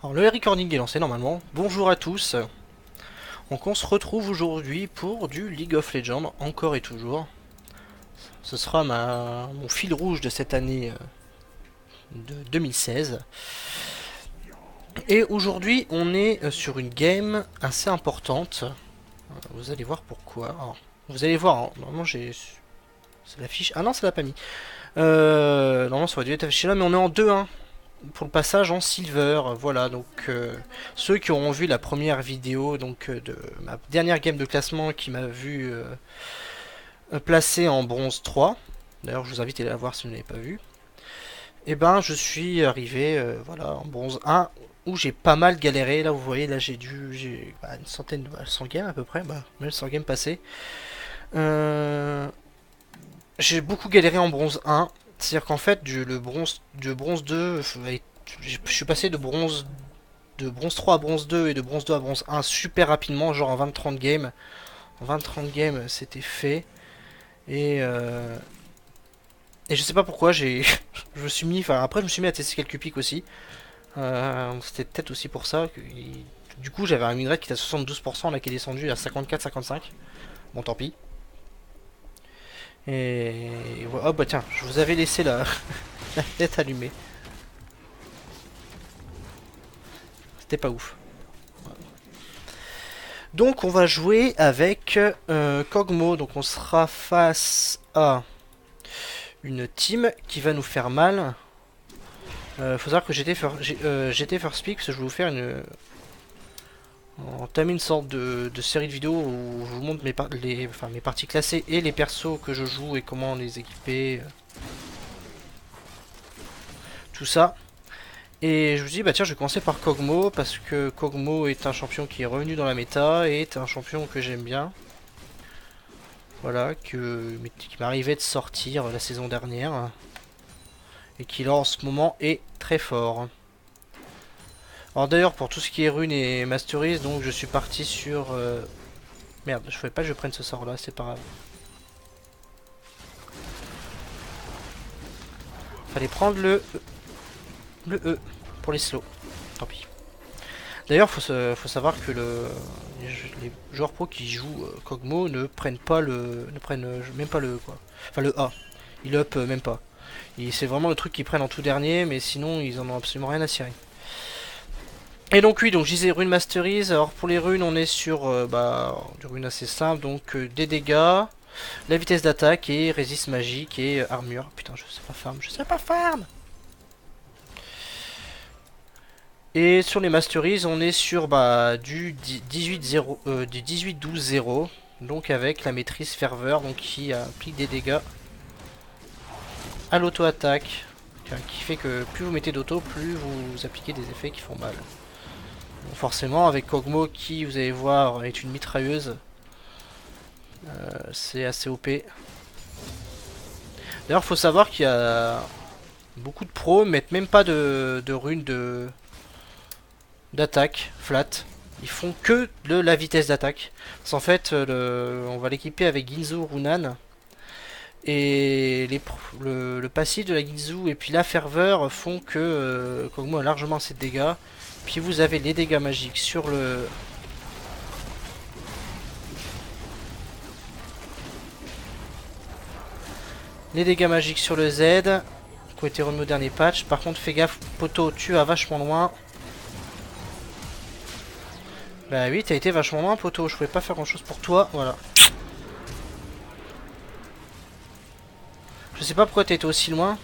Alors le recording est lancé normalement. Bonjour à tous. Donc on se retrouve aujourd'hui pour du League of Legends, encore et toujours. Ce sera mon fil rouge de cette année de 2016. Et aujourd'hui on est sur une game assez importante. Vous allez voir pourquoi. Alors, vous allez voir, hein, normalement j'ai... C'est l'affiche. Ah non, ça l'a pas mis. Normalement ça aurait dû être affiché là, mais on est en 2-1. Pour le passage en silver, voilà, donc ceux qui auront vu la première vidéo donc de ma dernière game de classement qui m'a vu placé en bronze 3, d'ailleurs je vous invite à la voir si vous ne l'avez pas vu, et ben je suis arrivé voilà en bronze 1 où j'ai pas mal galéré. Là vous voyez, là j'ai une centaine, 100 games à peu près, même 100 games passés. Euh, j'ai beaucoup galéré en bronze 1, c'est-à-dire qu'en fait de bronze 2, je suis passé de bronze 3 à bronze 2 et de bronze 2 à bronze 1 super rapidement, genre en 20-30 games. En 20-30 games, c'était fait. Et, euh, et je sais pas pourquoi, je me suis mis. Enfin, après, je me suis mis à tester quelques pics aussi. C'était peut-être aussi pour ça. Du coup, j'avais un win rate qui était à 72%, là qui est descendu à 54-55. Bon, tant pis. Et voilà. Oh bah tiens, je vous avais laissé la tête allumée. C'était pas ouf. Donc on va jouer avec Kog'Maw. Donc on sera face à une team qui va nous faire mal. Faut savoir que j'étais first pick parce que je vais vous faire entamer une sorte de série de vidéos où je vous montre mes parties classées et les persos que je joue et comment les équiper, tout ça. Et je me dis bah tiens, je vais commencer par Kog'Maw parce que Kog'Maw est un champion qui est revenu dans la méta et est un champion que j'aime bien. Voilà, qui m'arrivait de sortir la saison dernière et qui là en ce moment est très fort. Alors d'ailleurs pour tout ce qui est runes et masteries, donc je suis parti sur... Merde, je ne pas que je prenne ce sort là, c'est pas grave. Fallait prendre le E pour les slows, tant pis. D'ailleurs faut savoir que les joueurs pro qui jouent Kog'Maw ne prennent pas même pas le quoi. Enfin le A, ils up même pas. C'est vraiment le truc qu'ils prennent en tout dernier, mais sinon ils en ont absolument rien à cirer. Et donc oui, donc je disais rune masteries. Alors pour les runes, on est sur des runes assez simples, donc des dégâts, la vitesse d'attaque et résiste magique et armure. Putain, je sais pas farm, je sais pas farm. Et sur les masteries, on est sur du 18-0, du 18-12-0, donc avec la maîtrise ferveur, donc qui applique des dégâts à l'auto-attaque, qui fait que plus vous mettez d'auto, plus vous appliquez des effets qui font mal. Bon, forcément, avec Kog'Maw qui, vous allez voir, est une mitrailleuse, c'est assez OP. D'ailleurs, faut savoir qu'il y a beaucoup de pros mettent même pas de runes d'attaque flat. Ils font que de la vitesse d'attaque. Parce qu'en fait, on va l'équiper avec Ginzu Runan. Et le passif de la Ginzu et puis la ferveur font que Kog'Maw a largement assez de dégâts. Puis vous avez les dégâts magiques sur les dégâts magiques sur le Z qui ont été remis au dernier patch. Par contre, fais gaffe, poteau, tu vas vachement loin. Bah oui, t'as été vachement loin, poteau. Je pouvais pas faire grand chose pour toi. Voilà. Je sais pas pourquoi t'as été aussi loin.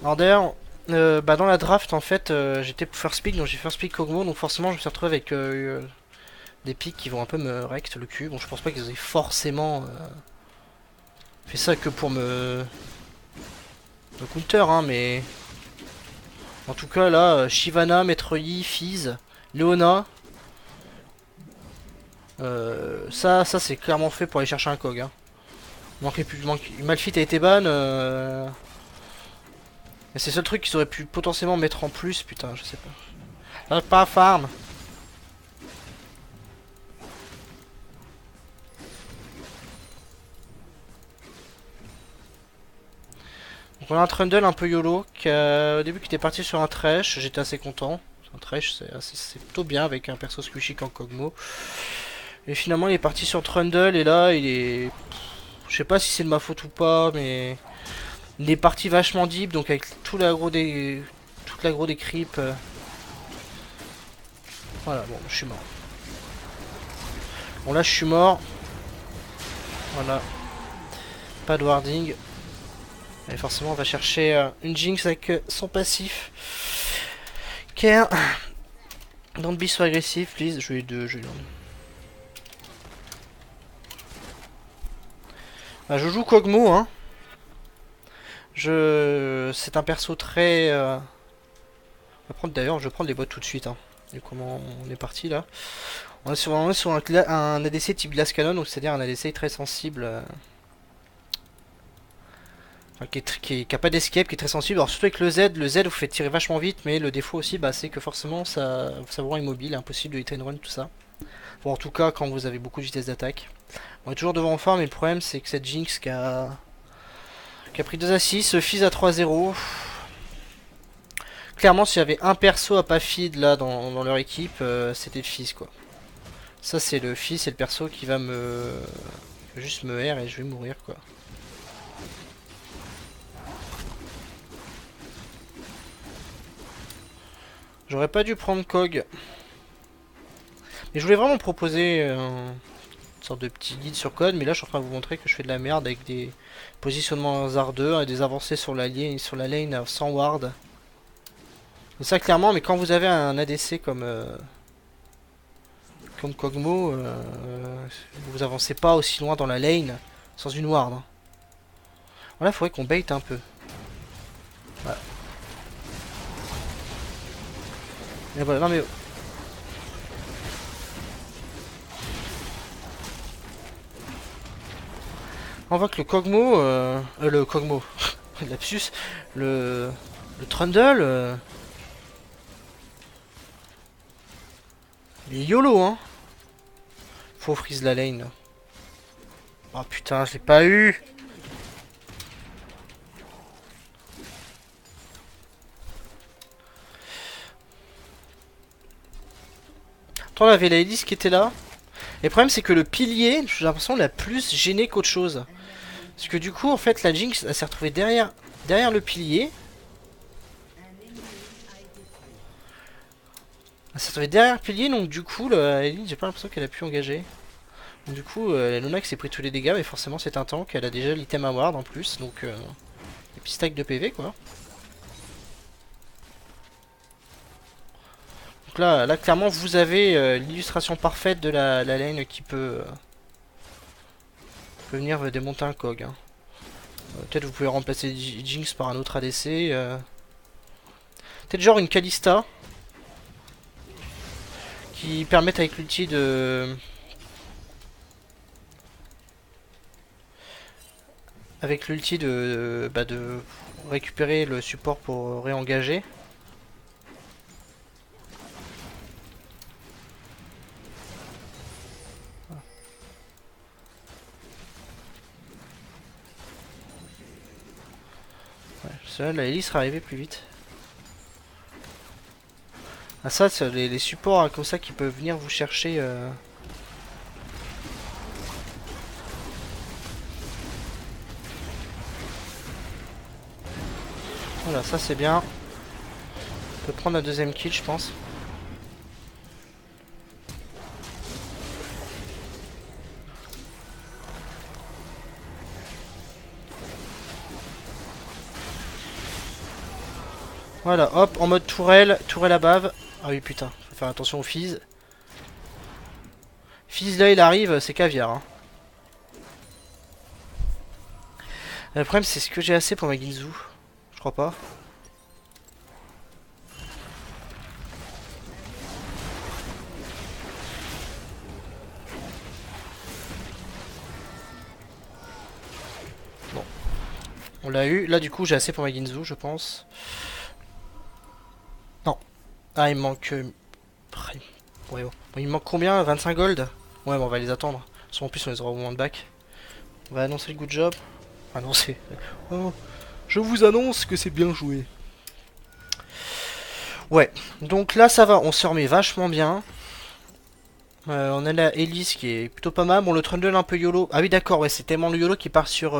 Alors d'ailleurs, dans la draft, en fait, j'étais first pick, donc j'ai first pick Kog'Maw, donc forcément, je me suis retrouvé avec des picks qui vont un peu me rect le cul. Bon, je pense pas qu'ils aient forcément fait ça que pour me counter, hein, mais en tout cas là, Shyvana, Maître Yi, Fizz, Leona, ça c'est clairement fait pour aller chercher un Kog. Hein. Malphite a été ban. Mais c'est le seul truc qu'ils auraient pu potentiellement mettre en plus, putain, je sais pas. Pas farm. Donc on a un Trundle un peu YOLO au début qui était parti sur un Thresh, j'étais assez content. Un Thresh c'est plutôt bien avec un perso squishy comme Kog'Maw. Et finalement il est parti sur Trundle et là il est... Je sais pas si c'est de ma faute ou pas mais... Il est parti vachement deep donc avec tout l'aggro des... toute l'aggro des creeps. Voilà bon je suis mort. Bon là je suis mort. Voilà. Pas de warding. Et forcément on va chercher une Jinx avec son passif. Care. Don't be so agressif please. Je lui ai deux, je lui ai deux. Bah, je joue Kog'Maw hein. C'est un perso très... D'ailleurs je vais prendre les bots tout de suite hein. Et comment on est parti là. On est sur un ADC type Glass Cannon, donc c'est-à-dire un ADC très sensible. Enfin, qui a pas d'escape, qui est très sensible. Alors surtout avec le Z vous fait tirer vachement vite, mais le défaut aussi bah, c'est que forcément ça vous rend immobile, impossible de hit and run tout ça. Bon en tout cas quand vous avez beaucoup de vitesse d'attaque. On est toujours devant en forme, mais le problème c'est que cette Jinx qui a pris 2 assists, Fizz à 3-0. Clairement s'il y avait un perso à pas feed là dans leur équipe, c'était le Fizz quoi. Ça c'est le Fizz, c'est le perso qui va juste me R et je vais mourir quoi. J'aurais pas dû prendre Kog. Mais je voulais vraiment proposer une sorte de petit guide sur code, mais là je suis en train de vous montrer que je fais de la merde avec des positionnements hasardeux et des avancées sur la lane sans ward. Et ça clairement, mais quand vous avez un ADC comme Kog'Maw, vous avancez pas aussi loin dans la lane sans une ward. Hein. Voilà, il faudrait qu'on bait un peu. Voilà. Et voilà, non mais... On voit que le Kog'Maw, lapsus, le Trundle, il est YOLO hein. Faut freeze la lane. Oh putain, je l'ai pas eu. Attends, on avait la hélice qui était là. Et le problème c'est que le pilier, j'ai l'impression l'a plus gêné qu'autre chose. Parce que du coup en fait la Jinx elle s'est retrouvée derrière le pilier. Elle s'est retrouvée derrière le pilier donc du coup j'ai pas l'impression qu'elle a pu engager. Donc, du coup la Luna qui s'est pris tous les dégâts mais forcément c'est un tank, elle a déjà l'item à ward en plus donc et puis stack de PV quoi. Donc là clairement vous avez l'illustration parfaite de la lane qui peut venir démonter un Kog. Hein. Peut-être vous pouvez remplacer Jinx par un autre ADC. Peut-être genre une Kalista. Qui permettent avec l'ulti de... Avec l'ulti de récupérer le support pour réengager. Ouais, la hélice sera arrivée plus vite. Ah ça, c'est les supports hein, comme ça qui peuvent venir vous chercher. Voilà, ça c'est bien. On peut prendre la deuxième kill, je pense. Voilà, hop, en mode tourelle à bave. Ah oui, putain, faut faire attention au Fizz. Fizz là, il arrive, c'est caviar. Hein. Le problème, c'est ce que j'ai assez pour ma Ginzu. Je crois pas. Bon. On l'a eu. Là, du coup, j'ai assez pour ma Ginzu, je pense. Non. Ah, il me manque... Ouais, bon. Bon, il me manque combien? 25 gold? Ouais, bon, on va les attendre. En plus, on les aura au moment de back. On va annoncer le good job. Annoncer. Oh, Je vous annonce que c'est bien joué. Ouais, donc là ça va, on se remet vachement bien. On a la Elise qui est plutôt pas mal. Bon, le Trundle un peu YOLO. Ah oui, d'accord, ouais, c'est tellement le YOLO qui part sur...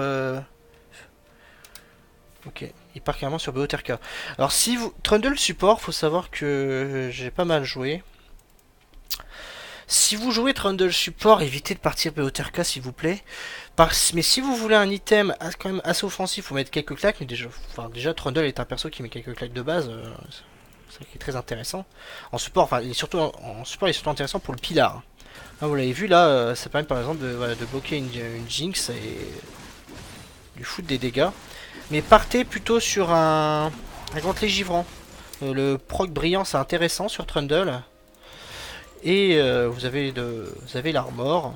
Ok, il part carrément sur Beoterka. Alors si vous... Trundle support, faut savoir que j'ai pas mal joué. Si vous jouez Trundle support, évitez de partir Beoterka s'il vous plaît. Mais si vous voulez un item quand même assez offensif, faut mettre quelques claques. Mais déjà Trundle est un perso qui met quelques claques de base. C'est qui est très intéressant. En support, enfin, il est surtout en support, il est surtout intéressant pour le pilar. Ah, vous l'avez vu là, ça permet par exemple voilà, de bloquer une Jinx et du foutre des dégâts. Mais partez plutôt sur un gantelet givrant. Le proc brillant c'est intéressant sur Trundle. Et vous avez l'armor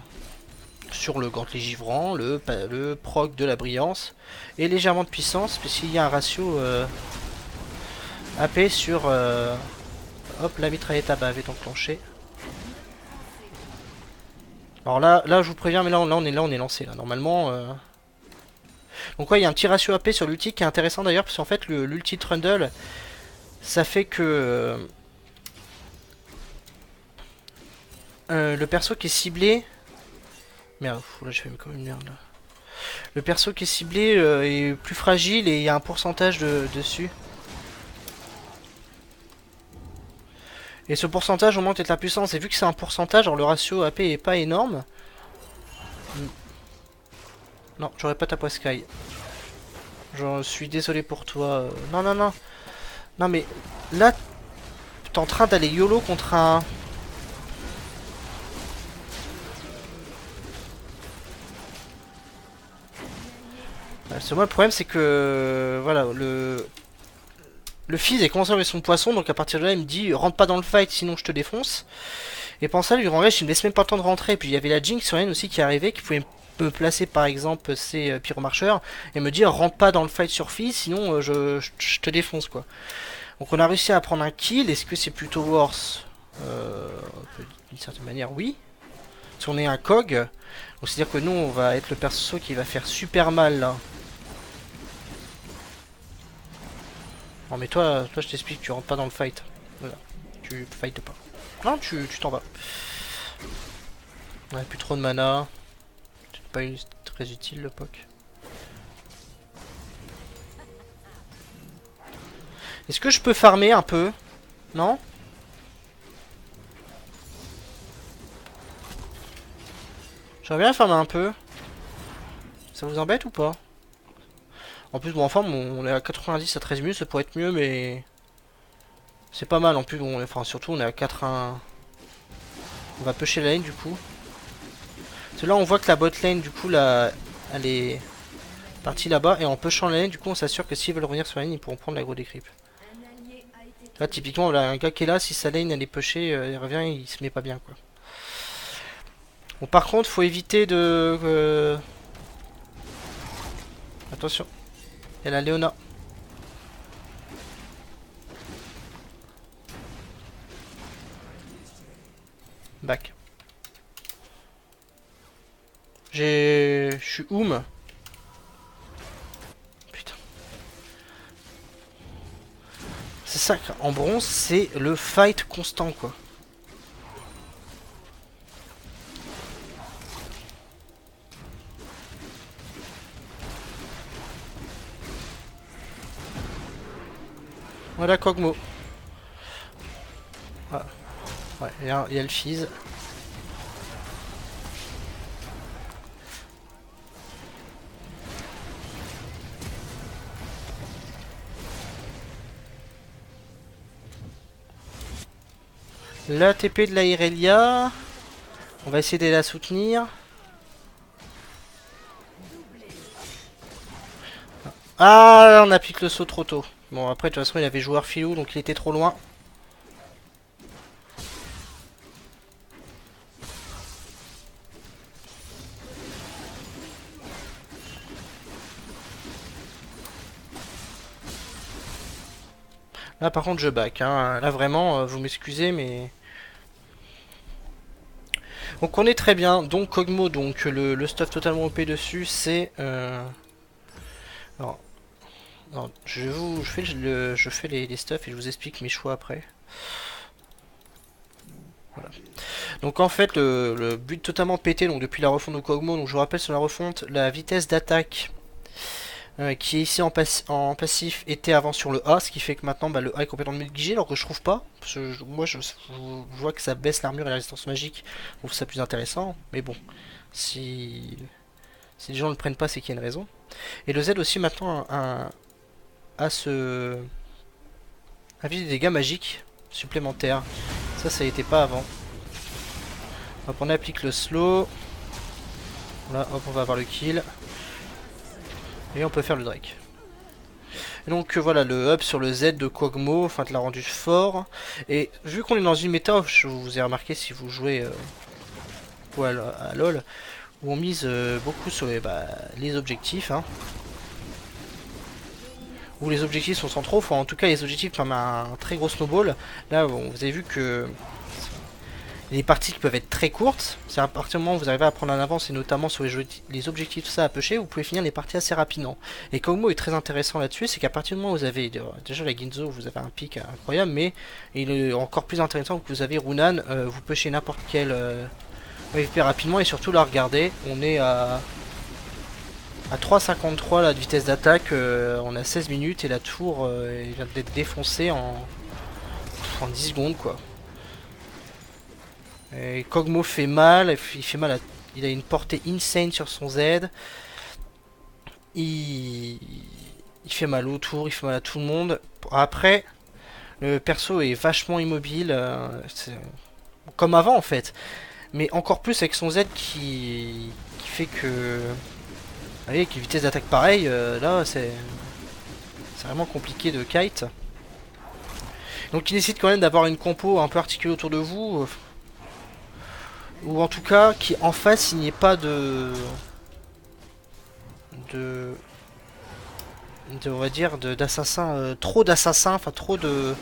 sur le gantelet givrant, le proc de la brillance et légèrement de puissance, puisqu'il y a un ratio AP sur hop, la mitraillette à bave est enclenchée. Alors là je vous préviens, mais là on est lancé là. Normalement donc ouais, il y a un petit ratio AP sur l'ulti qui est intéressant d'ailleurs, parce qu'en fait l'ulti Trundle ça fait que le perso qui est ciblé... Merde, là je fais comme une merde là. Le perso qui est ciblé est plus fragile et il y a un pourcentage dessus. Et ce pourcentage augmente la puissance. Et vu que c'est un pourcentage, alors le ratio AP est pas énorme. Non, j'aurais pas ta poiscaille. Je suis désolé pour toi. Non, non, non. Non, mais là, t'es en train d'aller YOLO contre un... Moi, le problème, c'est que... Voilà, le fils est commencé avec son poisson, donc à partir de là, il me dit rentre pas dans le fight, sinon je te défonce. Et pendant ça, lui renverse, il me laisse même pas le temps de rentrer. Et puis il y avait la Jinx sur elle aussi qui arrivait, qui pouvait me placer par exemple ses pyromarcheurs et me dire rentre pas dans le fight sur fils, sinon je te défonce quoi. Donc on a réussi à prendre un kill. Est-ce que c'est plutôt worse d'une certaine manière, oui. Si on est un cog, donc c'est à dire que nous on va être le perso qui va faire super mal là. Non mais toi je t'explique, tu rentres pas dans le fight. Voilà. Tu fightes pas. Non, tu t'en vas. On a plus trop de mana. C'est pas très utile le POC. Est-ce que je peux farmer un peu? Non? J'aimerais bien farmer un peu. Ça vous embête ou pas? En plus, bon, enfin, on est à 90 à 13 minutes, ça pourrait être mieux, mais... C'est pas mal, en plus, bon, enfin, surtout, on est à 4-1... On va pusher la lane, du coup. Parce que là, on voit que la bot lane, du coup, là, elle est partie là-bas, et en pushant la lane, du coup, on s'assure que s'ils veulent revenir sur la lane, ils pourront prendre l'aggro des creeps. Là, typiquement, voilà, un gars qui est là, si sa lane, elle est pushée, il revient, il se met pas bien, quoi. Bon, par contre, faut éviter de... Attention. Il y a la Léona. Back. Je suis oum. Putain. C'est ça, en bronze, c'est le fight constant, quoi. Voilà Kog'Maw. Ah. Ouais, il y a le Fizz. La TP de la Irelia. On va essayer de la soutenir. Ah, on applique le saut trop tôt. Bon, après, de toute façon, il avait joueur filou, donc il était trop loin. Là, par contre, je back. Hein. Là, vraiment, vous m'excusez, mais... Donc, on est très bien. Donc, Kog'Maw, donc, le stuff totalement OP dessus, c'est... Alors... Non, je fais les stuff et je vous explique mes choix après. Voilà. Donc en fait, le but totalement pété, donc depuis la refonte de Kog'Maw, donc je vous rappelle sur la refonte, la vitesse d'attaque qui est ici en passif était avant sur le A, ce qui fait que maintenant bah, le A est complètement négligé, alors que je trouve pas. Parce que moi je vois que ça baisse l'armure et la résistance magique, je trouve ça plus intéressant, mais bon, si les gens ne le prennent pas, c'est qu'il y a une raison. Et le Z aussi maintenant a ce des dégâts magiques supplémentaires. Ça n'était pas avant. Hop, on applique le slow. Là, hop, on va avoir le kill. Et on peut faire le Drake. Et donc voilà, le up sur le Z de Kog'Maw, enfin, te l'a rendu fort. Et vu qu'on est dans une méta, je vous ai remarqué si vous jouez à LoL, où on mise beaucoup sur les objectifs. Hein. Où les objectifs sont centraux, enfin en tout cas les objectifs comme un très gros snowball. Là, bon, vous avez vu que les parties qui peuvent être très courtes, c'est à partir du moment où vous arrivez à prendre en avance et notamment sur les objectifs tout ça à pêcher, vous pouvez finir les parties assez rapidement. Et Kog'Maw est très intéressant là-dessus, c'est qu'à partir du moment où vous avez déjà la Ginzo, vous avez un pic incroyable, mais il est encore plus intéressant que vous avez Runan, vous pêchez n'importe quel EVP rapidement et surtout là regardez, on est à 3,53 la vitesse d'attaque, on a 16 minutes et la tour vient d'être défoncée en 10 secondes quoi. Et Kog'Maw fait mal, il a une portée insane sur son Z. Il fait mal autour, il fait mal à tout le monde. Après, le perso est vachement immobile, comme avant en fait. Mais encore plus avec son Z qui fait que... Avec une vitesse d'attaque pareille, là c'est vraiment compliqué de kite. Donc il décide quand même d'avoir une compo un peu articulée autour de vous. Ou en tout cas, qui en face, il n'y ait pas on va dire, d'assassins, trop d'assassins, enfin trop de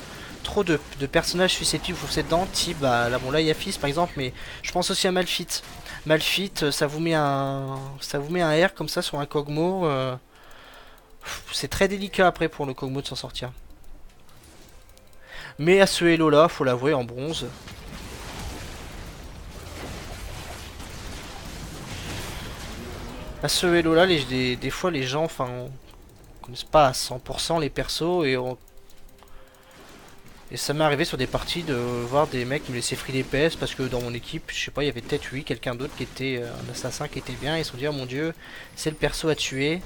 personnages susceptibles de foncer dedans, type, bah, là, bon, là, il y a Fizz par exemple, mais je pense aussi à Malphite. Malphite, ça vous met un R comme ça sur un Kog'Maw, c'est très délicat après pour le Kog'Maw de s'en sortir. Mais à ce Hello là, faut l'avouer, en bronze, à ce Hello là, des fois les gens, enfin, connaissent pas à 100% les persos et ça m'est arrivé sur des parties de voir des mecs me laisser free DPS parce que dans mon équipe, je sais pas, il y avait peut-être quelqu'un d'autre qui était un assassin qui était bien, ils se sont dit oh mon dieu, c'est le perso à tuer.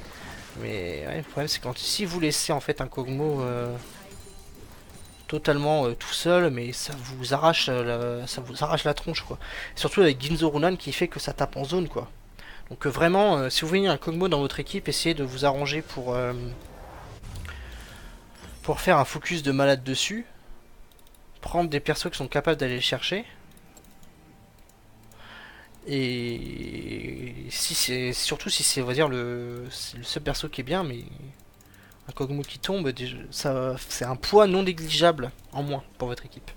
Mais ouais, le problème c'est quand si vous laissez en fait un Kog'Maw totalement tout seul, mais ça vous arrache la tronche quoi. Et surtout avec Ginzo Runan qui fait que ça tape en zone quoi. Donc vraiment, si vous voyez un Kog'Maw dans votre équipe, essayez de vous arranger pour faire un focus de malade dessus. Prendre des persos qui sont capables d'aller le chercher. Et si c'est surtout si c'est on va dire le seul perso qui est bien, mais un Kog'Maw qui tombe, ça c'est un poids non négligeable en moins pour votre équipe.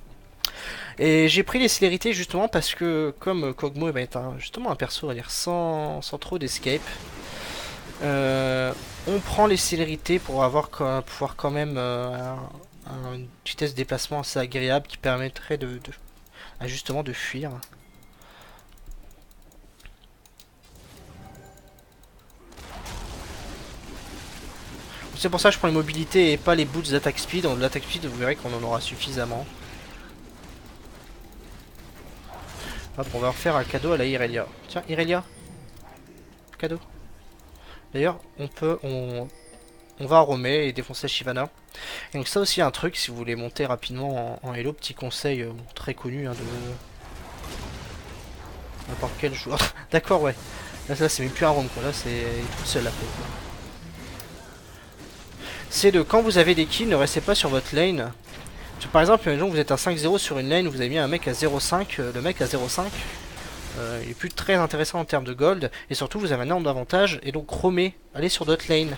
Et j'ai pris les célérités justement parce que comme Kog'Maw va être justement un perso on va dire sans trop d'escape, on prend les célérités pour pouvoir quand même une vitesse de déplacement assez agréable qui permettrait justement de fuir. C'est pour ça que je prends les mobilités et pas les boots d'attaque speed. L'attaque speed, vous verrez qu'on en aura suffisamment. Hop, on va refaire un cadeau à la Irelia. Tiens, Irelia. Cadeau. D'ailleurs, on va romer et défoncer Shyvana. Et donc ça aussi un truc, si vous voulez monter rapidement en Elo, petit conseil très connu hein, de n'importe quel joueur. D'accord, ouais. Là c'est même plus un roam quoi, là c'est tout seul après. C'est de quand vous avez des kills, ne restez pas sur votre lane. Par exemple, imaginons que vous êtes à 5-0 sur une lane, vous avez mis un mec à 0,5, le mec à 0,5. Il est plus très intéressant en termes de gold et surtout vous avez un énorme d'avantage et donc roamez, allez sur d'autres lanes,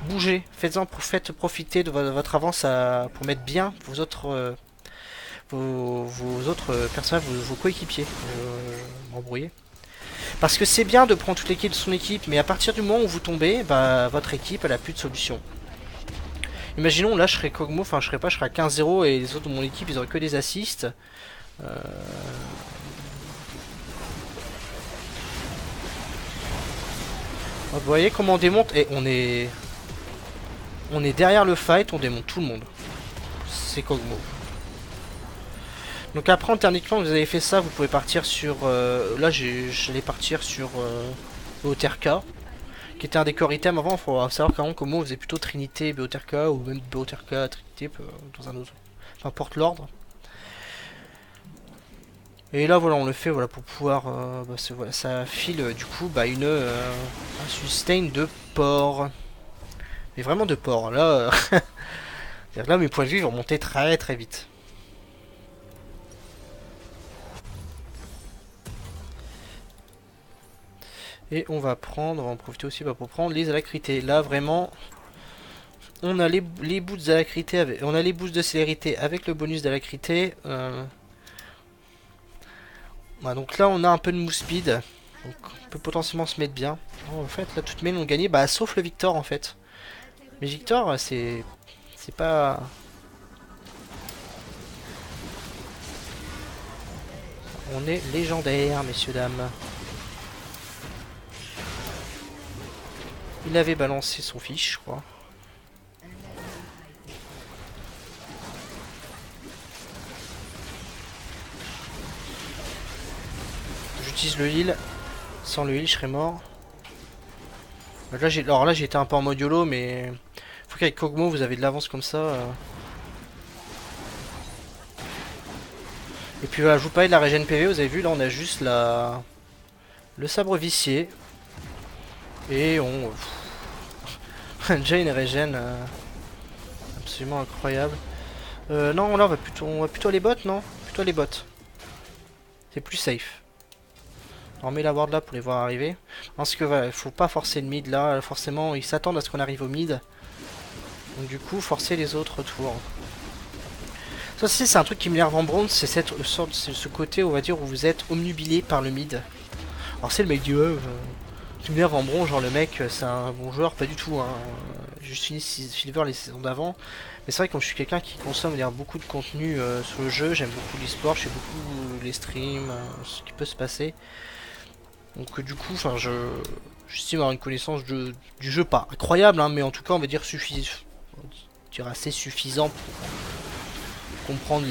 bougez, faites profiter de votre avance pour mettre bien vos autres personnages, vos coéquipiers, embrouillés. Parce que c'est bien de prendre toute l'équipe de son équipe, mais à partir du moment où vous tombez, bah, votre équipe elle a plus de solution. Imaginons là je serais Kog'Maw, enfin je serais pas, je serais à 15-0 et les autres de mon équipe ils auraient que des assists. Euh, Vous voyez comment on démonte et on est derrière le fight, on démonte tout le monde. C'est Kog'Maw. Donc après, techniquement, vous avez fait ça, vous pouvez partir sur... là, j'allais partir sur BOTRK, qui était un des core items avant. Il faut savoir qu'avant, comment on faisait plutôt Trinité, BOTRK, ou même BOTRK, Trinité, dans un autre... Enfin, porte l'ordre. Et là, voilà, on le fait voilà, pour pouvoir... voilà, ça file, du coup, un sustain de porc. Mais vraiment de porc. Là, là, mes points de vie vont monter très très vite. Et on va en profiter aussi pour prendre les alacrités. Là vraiment, on a les boosts d'alacrité, on a les boosts de célérité avec le bonus d'alacrité. Voilà, donc là on a un peu de move speed, donc on peut potentiellement se mettre bien. En fait là toutes mes ont gagné, bah sauf le Victor en fait. Mais Victor c'est pas... On est légendaire messieurs dames. Il avait balancé son fiche, je crois. J'utilise le heal. Sans le heal, je serais mort. Alors là, j'ai été un peu en mode YOLO, mais... Faut qu'avec Kog'Maw, vous avez de l'avance comme ça. Et puis voilà, je vous parlais de la régène PV, vous avez vu, là, on a juste le sabre vicié. Et on... Déjà une régène absolument incroyable. Non, là, on va plutôt aller bot, non? Plutôt aller bot. C'est plus safe. On met la ward là pour les voir arriver. Parce que voilà, il faut pas forcer le mid là. Forcément, ils s'attendent à ce qu'on arrive au mid. Donc du coup, forcer les autres tours. Ça aussi, c'est un truc qui m'énerve en bronze, c'est ce côté, on va dire, où vous êtes omnubilé par le mid. Alors c'est le mec du qui m'énerve en bronze, genre le mec, c'est un bon joueur, pas du tout. Hein. J'ai juste fini Silver les saisons d'avant. Mais c'est vrai que comme je suis quelqu'un qui consomme beaucoup de contenu sur le jeu, j'aime beaucoup l'e-sport, je fais beaucoup les streams, ce qui peut se passer. Donc du coup, enfin, j'estime avoir une connaissance du jeu pas incroyable, hein, mais en tout cas, on va dire assez suffisant pour comprendre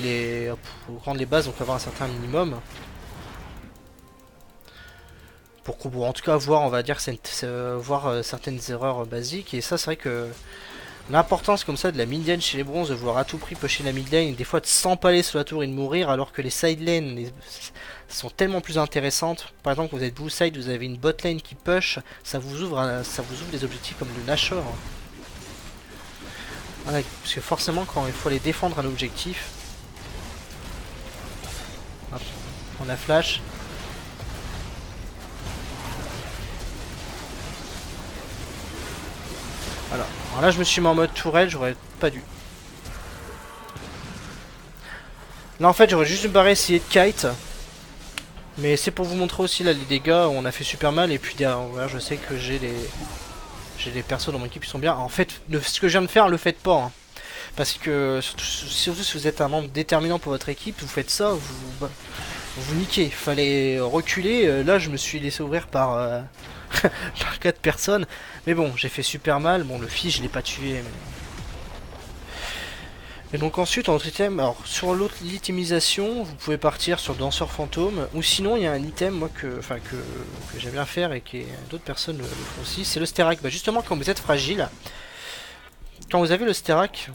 les bases, donc avoir un certain minimum. Pour en tout cas voir, on va dire, voir certaines erreurs basiques. Et ça, c'est vrai que l'importance comme ça de la mid lane chez les bronzes, de vouloir à tout prix pusher la mid lane, des fois de s'empaler sur la tour et de mourir, alors que les side lanes sont tellement plus intéressantes. Par exemple, quand vous êtes blue side, vous avez une bot lane qui push, ça vous ouvre des objectifs comme le Nashor. Voilà, parce que forcément, quand il faut aller défendre un objectif, hop, on a flash. Voilà. Alors là, je me suis mis en mode tourelle, j'aurais pas dû. Là, en fait, j'aurais juste dû me barrer, essayer de kite. Mais c'est pour vous montrer aussi là les dégâts, on a fait super mal. Et puis derrière, voilà, je sais que j'ai des persos dans mon équipe qui sont bien. En fait, ce que je viens de faire, le faites pas. Hein. Parce que, surtout si vous êtes un membre déterminant pour votre équipe, vous faites ça, vous niquez. Fallait reculer. Là, je me suis laissé ouvrir par... par 4 personnes. Mais bon, j'ai fait super mal. Bon, le fils, je l'ai pas tué. Mais... Et donc ensuite, en autre item, alors sur l'autre itemisation, vous pouvez partir sur danseur fantôme. Ou sinon, il y a un item, moi, que j'aime bien faire et que d'autres personnes le font aussi. C'est le Sterak. Bah, justement, quand vous êtes fragile, quand vous avez le Sterak,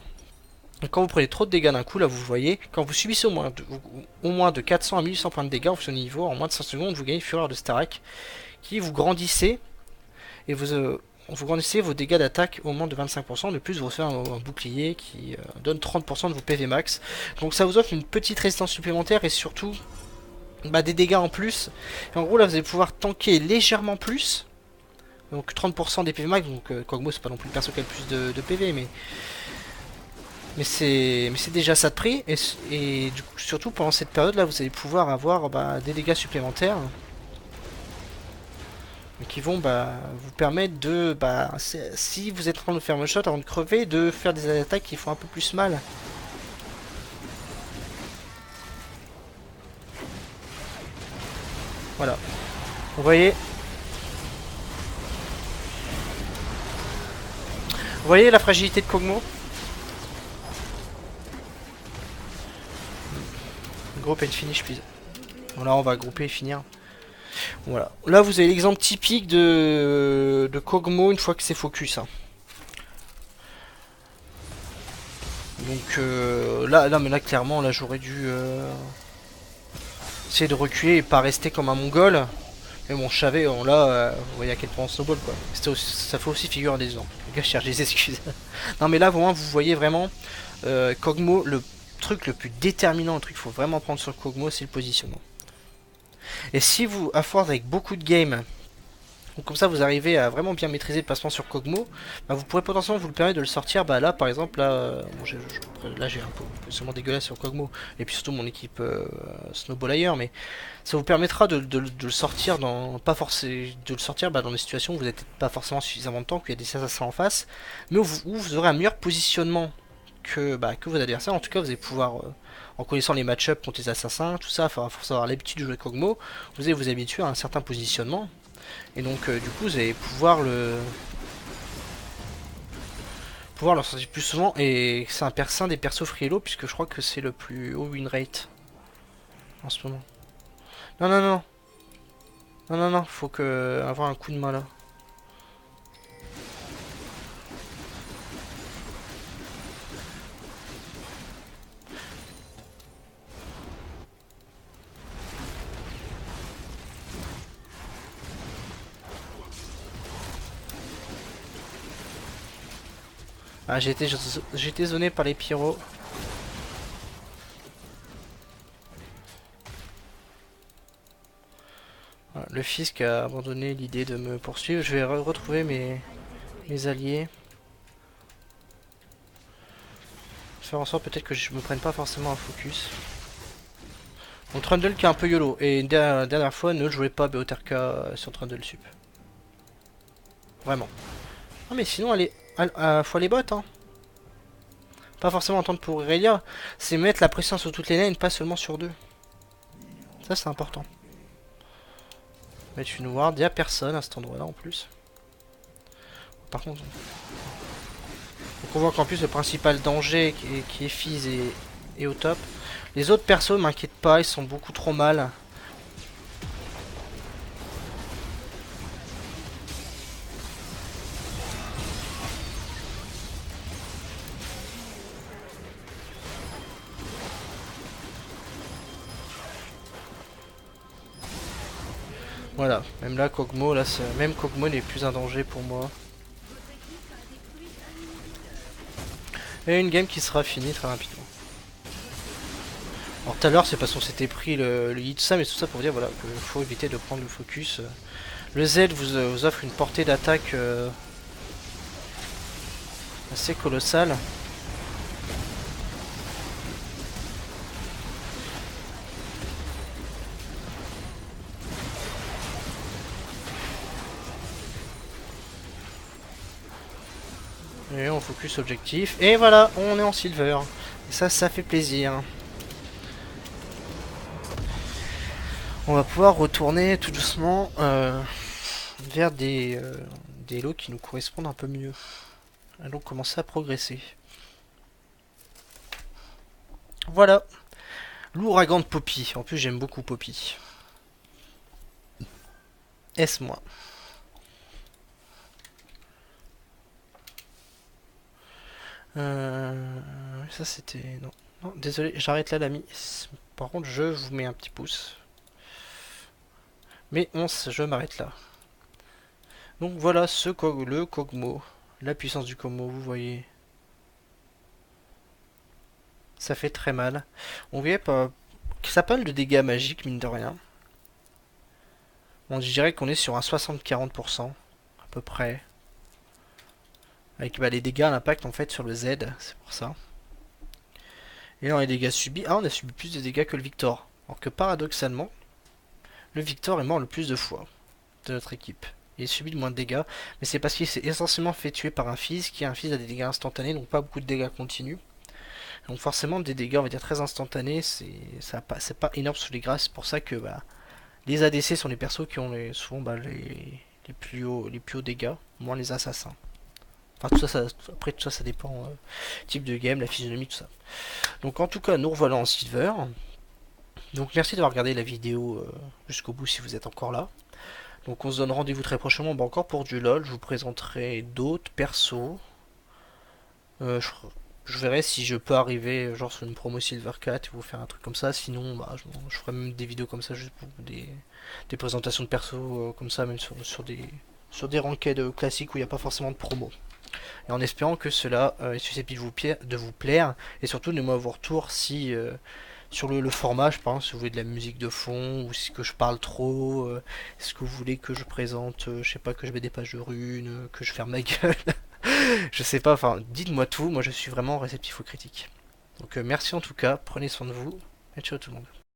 quand vous prenez trop de dégâts d'un coup, là, vous voyez, quand vous subissez au moins de 400 à 1800 points de dégâts en fonction du niveau, en moins de 5 secondes, vous gagnez Fureur de Sterak. Qui vous grandissez et vous grandissez vos dégâts d'attaque au moins de 25%. De plus, vous recevez un bouclier qui donne 30% de vos PV max. Donc ça vous offre une petite résistance supplémentaire et surtout des dégâts en plus. Et en gros, là, vous allez pouvoir tanker légèrement plus. Donc 30% des PV max. Donc Kog'Maw, c'est pas non plus le perso qui a le plus de PV, mais c'est déjà ça de prix. Et du coup, surtout pendant cette période là, vous allez pouvoir avoir des dégâts supplémentaires. qui vont vous permettre de, si vous êtes en train de faire un shot avant de crever, de faire des attaques qui font un peu plus mal. Voilà. Vous voyez la fragilité de Kog'Maw? Groupe and finish, please. Bon, là, on va grouper et finir. Voilà. Là, vous avez l'exemple typique de Kog'Maw une fois que c'est focus. Hein. Donc là, mais là, clairement, là, j'aurais dû essayer de reculer et pas rester comme un mongol. Mais bon, je savais, là, vous voyez à quel point on snowball, quoi. Ça fait aussi figure des gens. Les gars, je cherche des excuses. Non, mais là, vraiment, vous voyez vraiment Kog'Maw, le truc le plus déterminant, le truc qu'il faut vraiment prendre sur Kog'Maw, c'est le positionnement. Et si vous, à force avec beaucoup de games, comme ça vous arrivez à vraiment bien maîtriser le placement sur Kog'Maw, vous pourrez potentiellement vous le permettre de le sortir. Là par exemple, là, là j'ai un peu seulement dégueulasse sur Kog'Maw, et puis surtout mon équipe Snowball ailleurs, mais ça vous permettra de le sortir dans dans des situations où vous n'êtes pas forcément suffisamment de temps, qu'il y a des assassins en face, mais où vous aurez un meilleur positionnement que vos adversaires. En tout cas, vous allez pouvoir, en connaissant les match-up contre les assassins, tout ça, faut avoir l'habitude de jouer Kog'Maw, vous allez vous habituer à un certain positionnement. Et donc, du coup, vous allez pouvoir le sortir plus souvent. Et c'est un des persos Frielo, puisque je crois que c'est le plus haut win rate en ce moment. Non, non, non. Non, non, non, faut avoir un coup de main là. Ah, j'ai été zoné par les pyros. Voilà, le fisc a abandonné l'idée de me poursuivre. Je vais retrouver mes alliés. Faire en sorte peut-être que je me prenne pas forcément un focus. Bon, Trundle qui est un peu YOLO. Et une dernière fois, ne jouez pas BOTRK sur Trundle Sup. Vraiment. Ah, mais sinon, faut aller bot, hein. Pas forcément attendre pour Irelia. C'est mettre la pression sur toutes les lanes, pas seulement sur deux. Ça, c'est important. Mettre une ward. Il n'y a personne à cet endroit-là en plus. Par contre, on voit qu'en plus, le principal danger qui est Fizz est au top. Les autres persos m'inquiètent pas, ils sont beaucoup trop mal. Voilà, même là, Kog'Maw, même Kog'Maw n'est plus un danger pour moi. Et une game qui sera finie très rapidement. Alors tout à l'heure, c'est parce qu'on s'était pris le hit, ça, mais tout ça pour dire voilà, qu'il faut éviter de prendre le focus. Le Z vous offre une portée d'attaque assez colossale. Et on focus objectif. Et voilà, on est en silver. Et ça fait plaisir. On va pouvoir retourner tout doucement vers des lots qui nous correspondent un peu mieux. Allons commencer à progresser. Voilà. L'ouragan de Poppy. En plus, j'aime beaucoup Poppy. Est-ce moi? Ça c'était... Non. Non, désolé, j'arrête là l'ami. Par contre, je vous mets un petit pouce. Mais je m'arrête là. Donc voilà le Kog'Maw. La puissance du Kog'Maw, vous voyez. Ça fait très mal. On voyait pas... Ça parle de dégâts magiques, mine de rien. On dirait qu'on est sur un 60-40%. À peu près. Avec les dégâts, l'impact en fait sur le Z. C'est pour ça. Et dans les dégâts subis... Ah, on a subi plus de dégâts que le Victor. Alors que paradoxalement, le Victor est mort le plus de fois de notre équipe. il subit de moins de dégâts, mais c'est parce qu'il s'est essentiellement fait tuer par un fils, qui a un fils à des dégâts instantanés, donc pas beaucoup de dégâts continus. Donc forcément des dégâts on va dire très instantanés, c'est pas énorme sous les grâces, c'est pour ça que bah, les ADC sont les persos qui ont souvent bah, les plus hauts dégâts, moins les assassins. Enfin après tout ça ça dépend type de game, la physionomie, tout ça. Donc en tout cas nous revoilà en silver. Donc merci d'avoir regardé la vidéo jusqu'au bout si vous êtes encore là. Donc on se donne rendez-vous très prochainement bah, encore pour du LOL. Je vous présenterai d'autres persos. Euh, je, je verrai si je peux arriver genre sur une promo Silver 4 et vous faire un truc comme ça. Sinon bah, je ferai même des vidéos comme ça juste pour des présentations de persos comme ça, même sur des ranked classiques où il n'y a pas forcément de promo. Et en espérant que cela est susceptible de vous plaire. Et surtout, donnez-moi vos retours si sur le format, je pense, si vous voulez de la musique de fond, ou si que je parle trop, est-ce que vous voulez que je présente, je sais pas, que je mette des pages de runes, que je ferme ma gueule, je sais pas, enfin, dites-moi tout, moi je suis vraiment réceptif aux critiques. Donc merci en tout cas, prenez soin de vous, et ciao tout le monde.